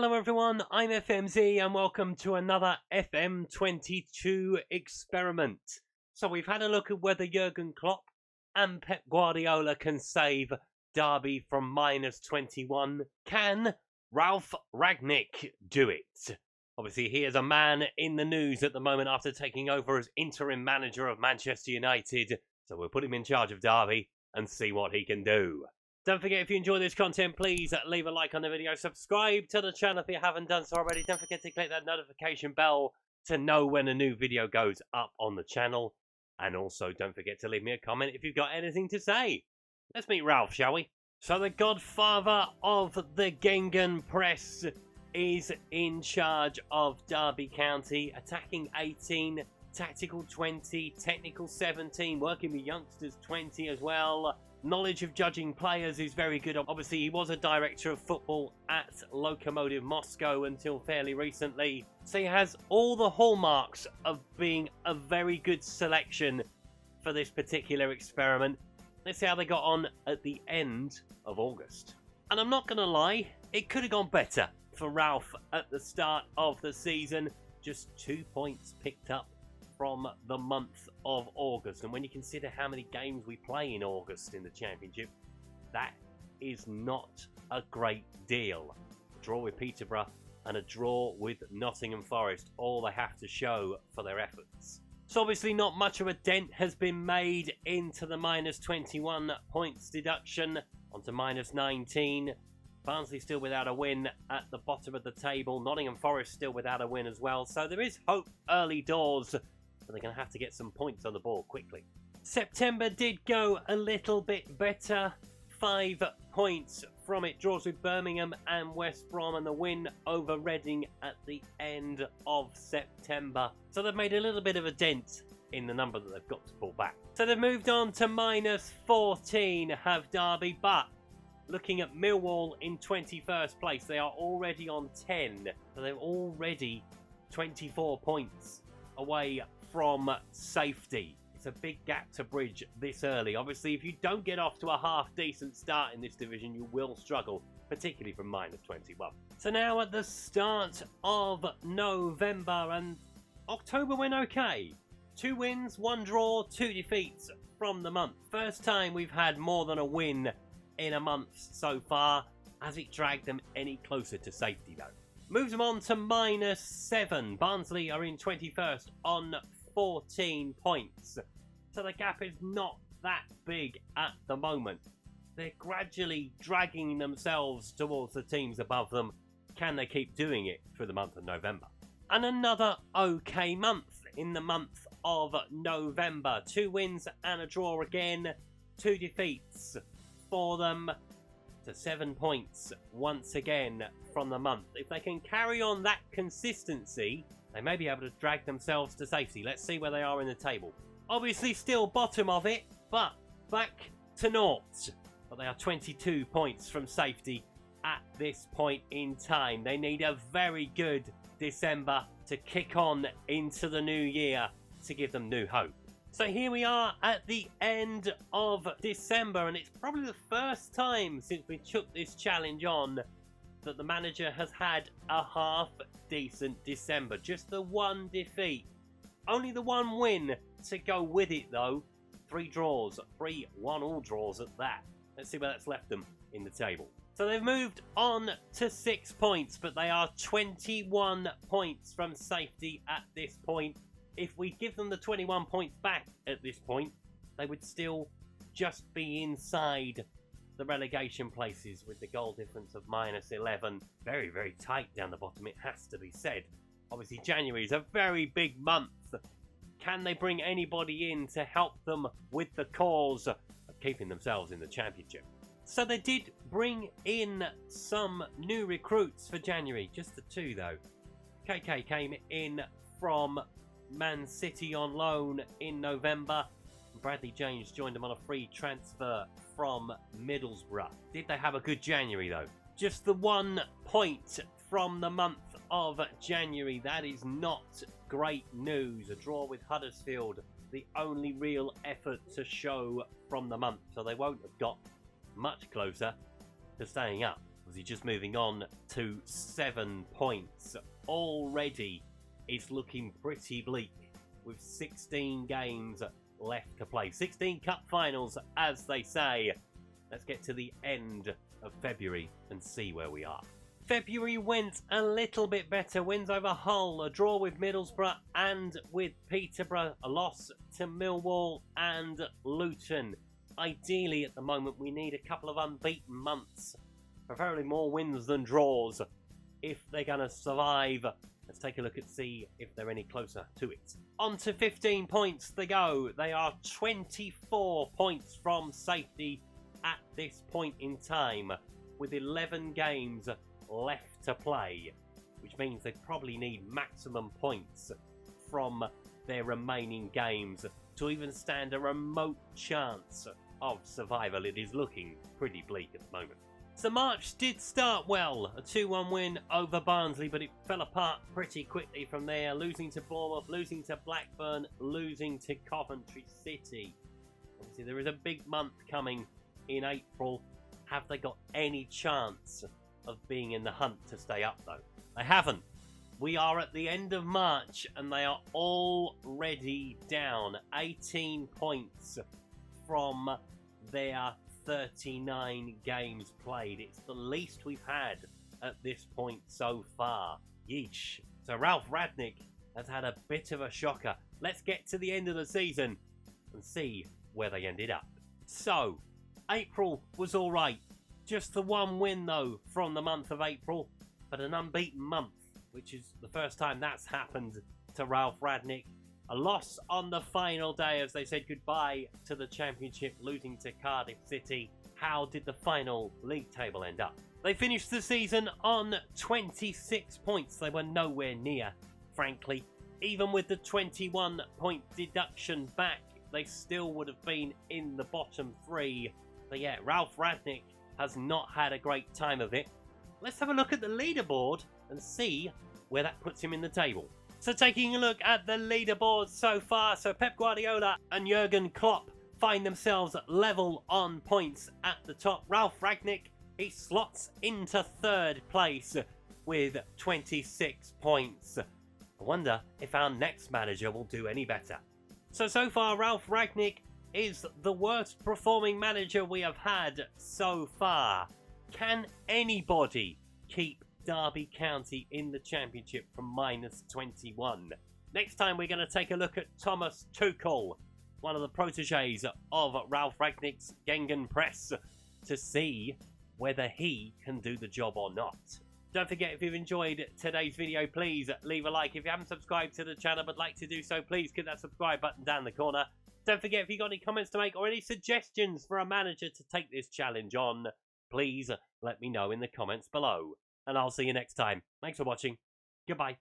Hello everyone, I'm FMZ and welcome to another FM22 experiment. So we've had a look at whether Jurgen Klopp and Pep Guardiola can save Derby from -21. Can Ralf Rangnick do it? Obviously he is a man in the news at the moment after taking over as interim manager of Manchester United. So we'll put him in charge of Derby and see what he can do. Don't forget, if you enjoy this content, please leave a like on the video. Subscribe to the channel if you haven't done so already. Don't forget to click that notification bell to know when a new video goes up on the channel. And also, don't forget to leave me a comment if you've got anything to say. Let's meet Ralf, shall we? So the godfather of the Gengenpress is in charge of Derby County. Attacking 18, tactical 20, technical 17, working with youngsters 20 as well. Knowledge of judging players is very good. Obviously, he was a director of football at Lokomotiv Moscow until fairly recently. So he has all the hallmarks of being a very good selection for this particular experiment. Let's see how they got on at the end of August. And I'm not going to lie, it could have gone better for Ralf at the start of the season. Just 2 points picked up from the month of August. And when you consider how many games we play in August in the Championship, that is not a great deal. A draw with Peterborough and a draw with Nottingham Forest, all they have to show for their efforts. So obviously not much of a dent has been made into the -21 points deduction onto -19. Barnsley still without a win at the bottom of the table. Nottingham Forest still without a win as well. So there is hope early doors, but they're going to have to get some points on the board quickly. September did go a little bit better. 5 points from it. Draws with Birmingham and West Brom and the win over Reading at the end of September. So they've made a little bit of a dent in the number that they've got to pull back. So they've moved on to -14, have Derby, but looking at Millwall in 21st place, they are already on 10. So they're already 24 points away from safety. It's a big gap to bridge this early. Obviously, if you don't get off to a half-decent start in this division, you will struggle, particularly from -21. So now at the start of November, and October went okay. 2 wins, 1 draw, 2 defeats from the month. First time we've had more than a win in a month so far. Has it dragged them any closer to safety, though? Moves them on to -7. Barnsley are in 21st on 14 points. So the gap is not that big at the moment. They're gradually dragging themselves towards the teams above them. Can they keep doing it through the month of November? And another okay month in the month of November. 2 wins and a draw again. 2 defeats for them. To 7 points once again from the month. If they can carry on that consistency, they may be able to drag themselves to safety. Let's see where they are in the table. Obviously still bottom of it, but back to naught. But they are 22 points from safety at this point in time. They need a very good December to kick on into the new year to give them new hope. So here we are at the end of December, and it's probably the first time since we took this challenge on that the manager has had a half-decent December. Just the 1 defeat. Only the 1 win to go with it, though. 3 draws. 3 1-all draws at that. Let's see where that's left them in the table. So they've moved on to 6 points, but they are 21 points from safety at this point. If we give them the 21 points back at this point, they would still just be inside the relegation places with the goal difference of -11. Very, very tight down the bottom, it has to be said. Obviously, January is a very big month. Can they bring anybody in to help them with the cause of keeping themselves in the Championship? So they did bring in some new recruits for January. Just the 2, though. KK came in from Man City on loan in November. Bradley James joined them on a free transfer from Middlesbrough. Did they have a good January, though? Just the 1 point from the month of January. That is not great news. A draw with Huddersfield, the only real effort to show from the month. So they won't have got much closer to staying up Obviously just moving on to 7 points. Already it's looking pretty bleak with 16 games left to play. 16 cup finals, as they say. Let's get to the end of February and see where we are. February went a little bit better. Wins over Hull, a draw with Middlesbrough and with Peterborough, a loss to Millwall and Luton. Ideally, at the moment, we need a couple of unbeaten months. Preferably more wins than draws if they're going to survive. Let's take a look and see if they're any closer to it. On to 15 points they go. They are 24 points from safety at this point in time, with 11 games left to play, which means they probably need maximum points from their remaining games to even stand a remote chance of survival. It is looking pretty bleak at the moment. So March did start well, a 2-1 win over Barnsley, but it fell apart pretty quickly from there, losing to Bournemouth, losing to Blackburn, losing to Coventry City. Obviously there is a big month coming in April. Have they got any chance of being in the hunt to stay up though? They haven't. We are at the end of March and they are already down 18 points from their 39 games played. It's the least we've had at this point so far. Yeesh. So Ralf Rangnick has had a bit of a shocker. Let's get to the end of the season and see where they ended up. So, April was alright. Just the one win though from the month of April, but an unbeaten month, which is the first time that's happened to Ralf Rangnick. A loss on the final day as they said goodbye to the Championship, losing to Cardiff City. How did the final league table end up? They finished the season on 26 points. They were nowhere near, frankly. Even with the 21-point deduction back, they still would have been in the bottom three. But yeah, Ralf Rangnick has not had a great time of it. Let's have a look at the leaderboard and see where that puts him in the table. So taking a look at the leaderboard so far, so Pep Guardiola and Jurgen Klopp find themselves level on points at the top. Ralf Rangnick, he slots into third place with 26 points. I wonder if our next manager will do any better. So far Ralf Rangnick is the worst performing manager we have had so far. Can anybody keep Derby County in the Championship from -21? Next time we're going to take a look at Thomas Tuchel, one of the proteges of Ralf Rangnick's Gengenpress, to see whether he can do the job or not. Don't forget, if you've enjoyed today's video, please leave a like. If you haven't subscribed to the channel but like to do so, please click that subscribe button down the corner. Don't forget, if you've got any comments to make or any suggestions for a manager to take this challenge on, please let me know in the comments below. And I'll see you next time. Thanks for watching. Goodbye.